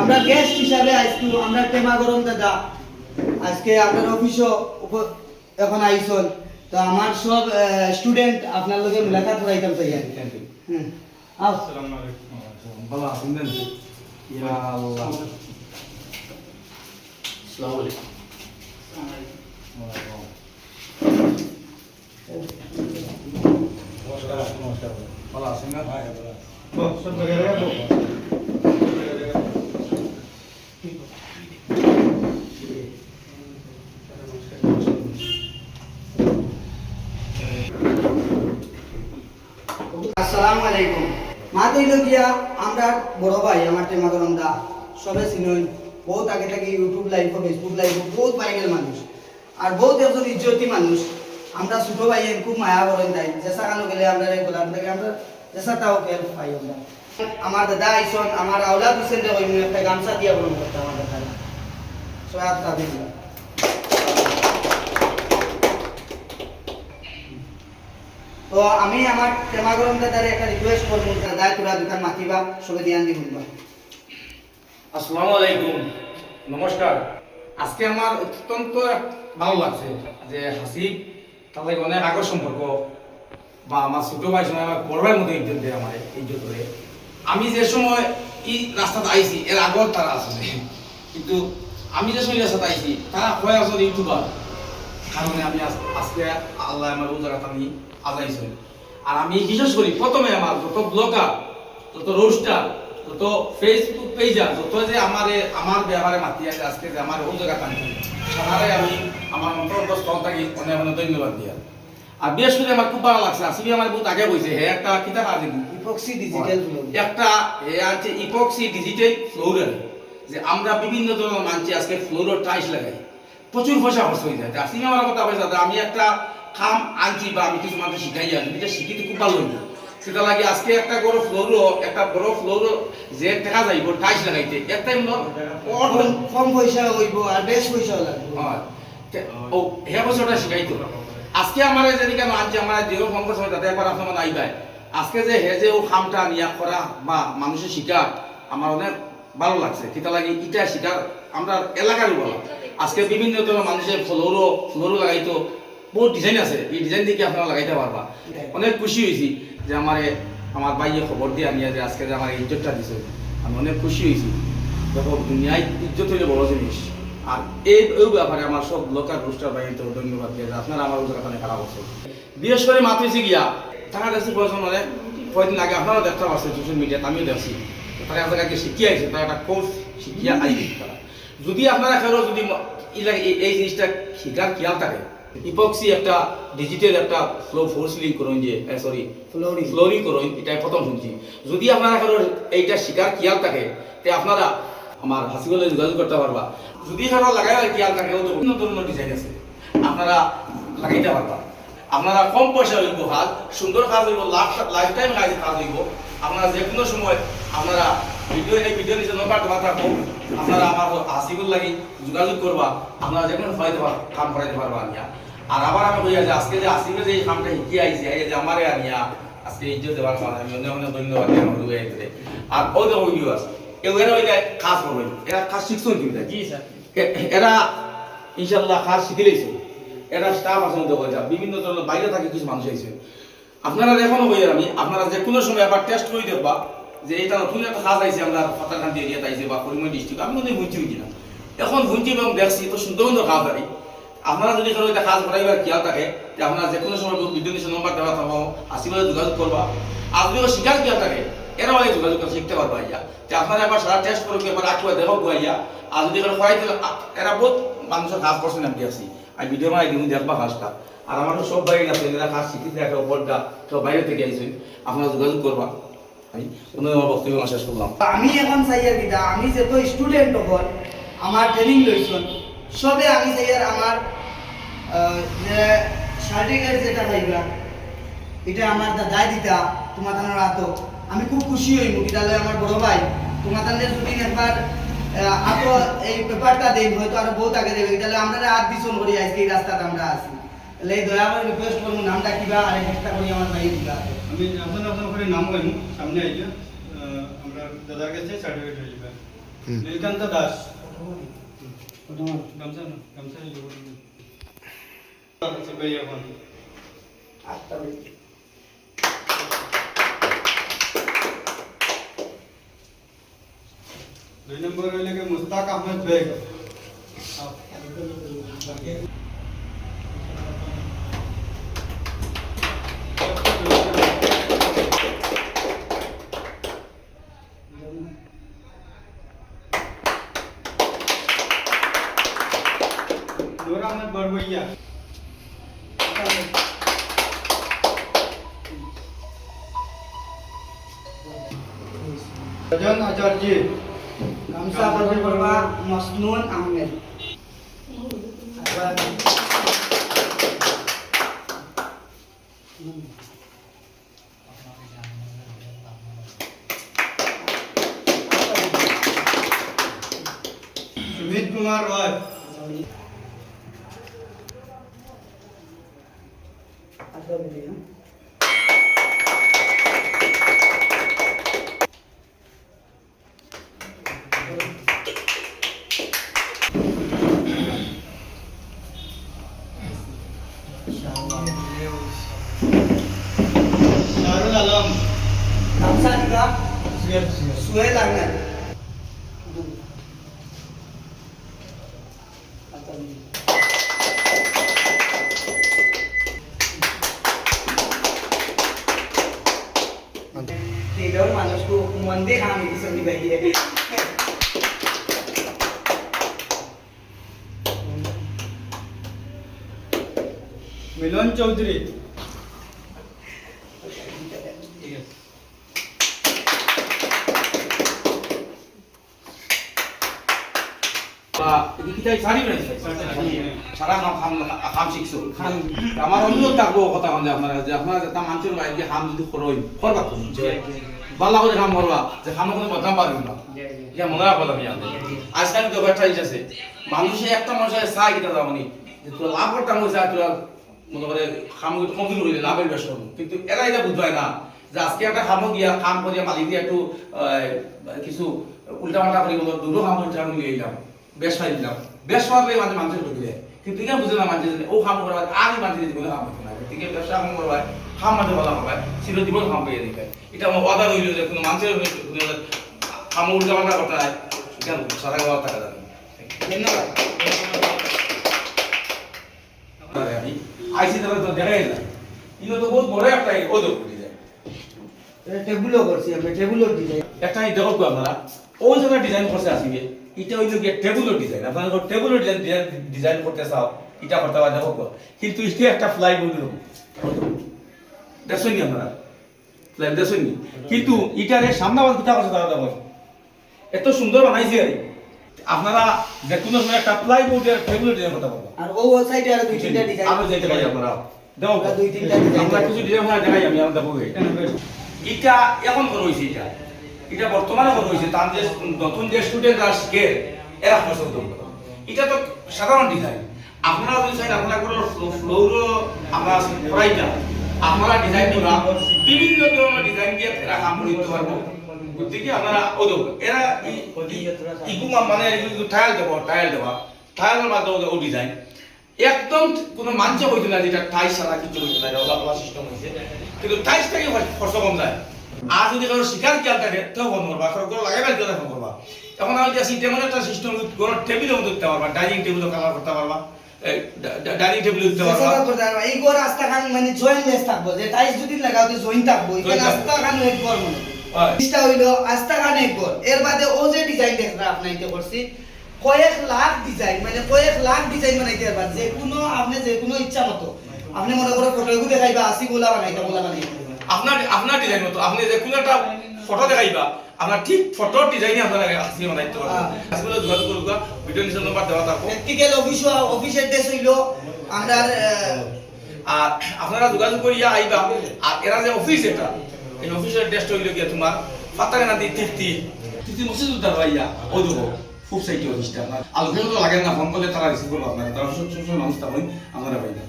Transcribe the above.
আমরা গেস্ট হিসাবে আজকে আমরা টেমা গরম দাদা আজকে আপনার অফিসও এখন আইসন, তো আমার সব স্টুডেন্ট আপনার লগে মুলাকাত করাইতাম তাই আর থ্যাংক ইউ। আসসালামু আলাইকুম। ভালো আছেন না? ইয়া আল্লাহ। আসসালামু আলাইকুম। নমস্কার। ভালো আছেন না? আসসালামু আলাইকুম। মাতে গিয়া আমরা বড় ভাই আমার টেমা গরম দা সবে চিনই, বহুত আগে থেকে ইউটিউব লাইভ ফেসবুক লাইভ বহুত ভাইরাল মানুষ আর বহুত একজন ইজ্জতি মানুষ। আমরা ছোট ভাইয়ের খুব মায়া করেন তাই জেসা কানো গেলে আমরা রেগুলার থেকে আমরা জেসাটাও হেল্প পাই আমরা। আমার দাদা আইসন, আমার আওলাদ হোসেন রে কইমু একটা গামছা দিয়া বলুন করতে আমার দাদা সয়াত তাবিজ। তো আমি আমার টেমা গরম দাদারে একটা রিকোয়েস্ট করবো, দাদা তোরা দোকান মাতিবা সবে ধ্যান দি বলবা। আসসালামু আলাইকুম, নমস্কার। আজকে আমার অত্যন্ত ভালো লাগছে যে হাসিব তার লাগে অনেক আগর সম্পর্ক বা আমার ছোট ভাই সময় আমার বড় ভাইয়ের মতো ইজ্জত দেয়, আমার ইজ্জত করে। আমি যে সময় এই রাস্তাতে আইছি এর আগর তারা আসলে, কিন্তু আমি যে সময় রাস্তাতে আইছি তারা হয় আসলে ইউটিউবার কারণে আমি আজকে আল্লাহ আমার ওই জায়গাটা আমি আজাইছি। আর আমি বিশেষ করি প্রথমে আমার যত ব্লগার, যত রোস্টার, যত ফেসবুক পেজার, যত যে আমার ব্যবহারে মাতি আছে আজকে যে আমার ওই জায়গা টানি সাধারে আমি আমার অন্তর্স্থল থাকি অনেক অনেক ধন্যবাদ দিয়া। আর বিশেষ করে আমার খুব ভালো লাগছে আসলে আমার বহুত আগে বইছে হে একটা কিতা কাজ ইপক্সি ডিজিটাল একটা হে আছে ইপক্সি ডিজিটাল ফ্লোরার, যে আমরা বিভিন্ন ধরনের মানছি আজকে ফ্লোরার টাইলস লাগাই প্রচুর পয়সা খরচ হয়ে যায়। আসলে আমার কথা হয়েছে আমি একটা কাম আনছি বা আমি কিছু মানুষ শিখাই আনি, এটা শিখিতে খুব ভালো হইল। সেটা লাগে আজকে একটা বড় ফ্লোরও যে দেখা যাইব টাইলস লাগাইতে একটাই কম পয়সা হইব আর বেশ পয়সা লাগবে। ও হে বছরটা শিখাইতো। আজকে আমার যেদিকে আনছে আমার যেও ফোন সময় তাতে একবার আপনার আইবাই আজকে যে হে যে ও কামটা নিয়া করা বা মানুষের শিকার আমার অনেক ভালো লাগছে। সেটা লাগে ইটা শিকার আমরা এলাকারই বলা আজকে বিভিন্ন ধরনের মানুষের ফ্লোরও লাগাইতো, বহুত ডিজাইন আছে, এই ডিজাইন দিকে আপনারা লাগাইতে পারবা। অনেক খুশি হয়েছি যে আমার ভাইয়ে খবর দিয়ে আনিয়া যে আজকে যে আমার ইজ্জতটা দিছে, আমি অনেক খুশি হয়েছি। দেখো দুনিয়ায় ইজ্জত হইলে বড় জিনিস। আর এই ব্যাপারে আমার সব লোকাল রোস্টার ভাই তো ধন্যবাদ দিয়ে আপনারা আমার ওদের কাছে খারাপ আছে। বিশেষ করে মাথেছি গিয়া তারা কাছে প্রয়োজন মানে কয়েকদিন আগে আপনারা দেখতে পাচ্ছেন সোশ্যাল মিডিয়াতে, আমিও দেখছি তারা এক জায়গায় শিখিয়ে আইছে, তারা একটা কোর্স শিখিয়া আইছে। তারা যদি আপনারা খেলো যদি এই জিনিসটা শিকার খেয়াল থাকে ইপক্সি একটা ডিজিটাল একটা ফ্লোর সিলিং করুন যে সরি ফ্লোরিং করুন, এটাই প্রথম শুনছি। যদি আপনারা এইটা শিকার খেয়াল থাকে তে আপনারা আমার হাসিবলে যোগাযোগ করতে পারবা। যদি এখানে লাগাই খেয়াল থাকে বিভিন্ন ধরনের ডিজাইন আছে আপনারা লাগাইতে পারবা। আপনারা কম পয়সা হইব কাজ, সুন্দর কাজ হইব, লাইফ টাইম কাজ হইব। আপনারা যে কোনো সময় আপনারা ভিডিও নিচে নম্বর দেওয়া থাকবো, আপনারা আমার হাসিবুল লাগি যোগাযোগ করবা, আপনারা যে কোনো কাম করাইতে পারবা আনিয়া। আর আবার আমি বলি যে আজকে যে আসিবে যে এই কামটা শিখিয়ে আইছি এই যে আমারে আনিয়া আজকে ইজ্জত দেওয়ার কারণে আমি অনেক অনেক ধন্যবাদ দিই আমার দুই আইতে। আর ওই দেখো ভিউয়ার্স এরা ওই কাজ করবে, এরা কাজ শিখছো কিন্তু জি স্যার, এরা ইনশাআল্লাহ কাজ শিখে লইছে। এরা স্টাফ আছে বিভিন্ন ধরনের বাইরে থাকে কিছু মানুষ আইছে। আপনারা এখনো বই আমি আপনারা যে কোনো সময় আবার টেস্ট করে দেখবা যে এটা নতুন একটা কাজ আইছে আমরা ফাতারকান্দি এরিয়াতে আইছে বা করিমগঞ্জ ডিস্ট্রিক্ট, আমি মনে বুঝছি কিনা এখন বুঝছি এবং দেখছি তো সুন্দর সুন্দর কাজ আনি। আপনারা যদি কারো এটা কাজ করাইবার খেয়াল থাকে যে আপনারা যে কোনো সময় ভিডিও নিচে নম্বর দেওয়া থাকবো আসিবারে যোগাযোগ করবা। আর যদি শিকার খেয়াল থাকে এরাও এই যোগাযোগ করে শিখতে পারবা ইয়া যে আপনারা একবার সারা টেস্ট করবে এবার আঁকিবা দেখো গুয়াইয়া। আর যদি কারো করাইতে এরা বহুত মানুষের কাজ করছেন আমি আসি আমি ভিডিও মাই দিন দেখবা কাজটা। আর আমারও সব বাইরে আছে এরা কাজ শিখিতে একটা উপরটা সব বাইরে থেকে আইছেন, আপনারা যোগাযোগ করবা। আমি আমার বক্তব্য শেষ করলাম। আমি এখন চাইয়ার কিটা আমি যেহেতু স্টুডেন্ট হল আমার ট্রেনিং লইছন সবে আমি চাইয়ার আমার যে সার্টিফিকেট যেটা পাইবা এটা আমার দায় দিতা তোমার তানোর আতো আমি খুব খুশি হইব। তাহলে আমার বড় ভাই তোমার তাদের যদি একবার আতো এই পেপারটা দেই হয়তো আরো বহুত আগে দেবে, তাহলে আমরা আর বিচন করি আজকে এই রাস্তাতে আমরা আছি। তাহলে এই দয়া করে রিকোয়েস্ট করবো নামটা কিবা আর চেষ্টা করি আমার ভাই দিবা। আমি আপনার করে নাম গাইমু সামনে আইয়া আমরা দাদার কাছে সার্টিফিকেট হয়ে যাবে। নীলকান্ত দাস গামছা এখন 8টা বেজে। দুই নম্বর হইলে কি মুস্তাক আহমেদ বেগ নূর আহমেদ বড়বইয়া সজন আচার্য গামছা বদল করবা মসনুন আহমেদ। আবার সুমিত কুমার রয় শাহরুল আলম গামছা দিবা Sohel Ahmed. Tidur manusku monte kami bisa dibagi. মিলন চৌধুরী বা কিতাই সারি নাই সারা খাম শিখছো আমার অনুরোধ থাকবো কথা মানে আপনারা যে আপনারা যেটা মানুষের বাইরে খাম যদি করই করবা তো ভালো করে কাম করবা যে খাম কোনো বদনাম পারবেন না ইয়া মনে রাখবা আমি আজকাল তো একটা ইস আছে মানুষে একটা মানুষের চাই কিটা যাবনি যে তোর লাভ করতাম হয়েছে আর তোরা মনে করে খাম কমপ্লিট হইলে লাভের বেশ কিন্তু এরা এটা বুঝবাই না যে আজকে একটা খাম গিয়া কাম করিয়া মালিক দিয়ে একটু কিছু উল্টাপাল্টা করি বলো দুটো খাম করতে আমি নিয়ে এলাম বেশ পাই দিলাম বেশ পারলে মানে মানুষের ঢুকে দেয় কিন্তু এটা বুঝে না মানুষের ও খাম করা আমি মানুষের জীবনে খাম করতে না ঠিক আছে ব্যবসা খাম করবা খাম মাঝে বলা হবে চিরজীবন খাম পেয়ে দিবে এটা আমার ওয়াদা রইল যে কোনো মানুষের খাম উল্টাপাল্টা করতে হয় কেন সারা গাওয়া টাকা যাবে ধন্যবাদ। আমি আইসি তবে তো দেখাই না ইনো তো বহুত বড় একটা ওদের ডিজাইন টেবুলও করছি আমি টেবুলও ডিজাইন। একটা দেখো আপনারা ও যেটা ডিজাইন করছে আসিবে এটা হইল গিয়ে টেবুলের ডিজাইন আপনারা যখন টেবুলের ডিজাইন করতে চাও এটা করতে পারে দেখো কিন্তু এটা একটা ফ্লাই বোর্ডের দেখছেন আপনারা ফ্লাই দেখছেন কিন্তু এটারে সামনে আবার দুটা কথা দাঁড়া দেখো এত সুন্দর বানাইছে আপনারা যে কোনো সময় একটা ফ্লাই বোর্ডের টেবুলের ডিজাইন করতে পারবেন আর ও সাইডে আরো দুই তিনটা ডিজাইন আরো যেতে পারি আপনারা দেখো আমরা দুই তিনটা ডিজাইন আমরা কিছু ডিজাইন দেখাই আমি আমরা দেখো এটা এখন করা হয়েছে এটা বর্তমানে করা হয়েছে তার যে নতুন যে স্টুডেন্টরা শিখে এরা পছন্দ করে এটা তো সাধারণ ডিজাইন আপনারা যদি চাই আপনারা কোনো ফ্লোরও আমরা করাইটা আপনারা ডিজাইন দিবা বিভিন্ন ধরনের ডিজাইন দিয়ে এরা কাম করতে পারবো গতিকে আপনারা ও দেবো এরা ইকুমা মানে টাইল দেবা টাইলের মাধ্যমে ও ডিজাইন একদম কোনো মাঞ্চ হইতো না যেটা টাইস ছাড়া কিছু হইতো না ওলা সিস্টেম হয়েছে কিন্তু টাইস থেকে খরচ কম যায় আর যদি কারো শিকার খেয়াল থাকে তো ফোন করবা কারো লাগাইবার জন্য ফোন করবা এখন আমি যাচ্ছি তেমন একটা সিস্টেম কোনো টেবিলও দিতে পারবা ডাইনিং টেবিলও কালার করতে পারবা ডাইনিং টেবিল দিতে পারবা এই ঘর রাস্তা খান মানে জয়েন্টলেস থাকবো যে টাইলস যদি লাগাও তো জয়েন্ট থাকবো এখানে রাস্তা খান এক ঘর মনে জিনিসটা হইলো রাস্তা খান এক ঘর এর বাদে ও যে ডিজাইন দেখরা আপনি এটা করছি কয়েক লাখ ডিজাইন মানে কয়েক লাখ ডিজাইন বানাইতে পারবা যে কোনো আপনি যে কোনো ইচ্ছা মতো আপনি মনে করে ফটোগুলো দেখাইবা 80 গোলা বানাইতে আপনার ডিজাইন মতো আপনি যে কোনো একটা ফটো দেখাইবা আপনার ঠিক ফটো ডিজাইনে আপনারা আসি বানাইতে পারবেন আসলে যোগাযোগ করুক ভিডিও নিচে নাম্বার দেওয়া থাকবো প্র্যাকটিক্যাল অফিসের ড্রেস হইলো আমরা আর আপনারা যোগাযোগ করিয়া আইবা আর এরা যে অফিস এটা এই অফিসের ড্রেসটা হইলো গিয়া তোমার পাতাকে না দিতে তিতি মসজিদ উদ্ধার ভাইয়া ও দেবো খুব সাইটি অফিসটা আপনার আলোচনা তো লাগে না ফোন করলে তারা রিসিভ করবো আপনারা তারা সুস্থ মানুষ তখন আপনারা পাইবেন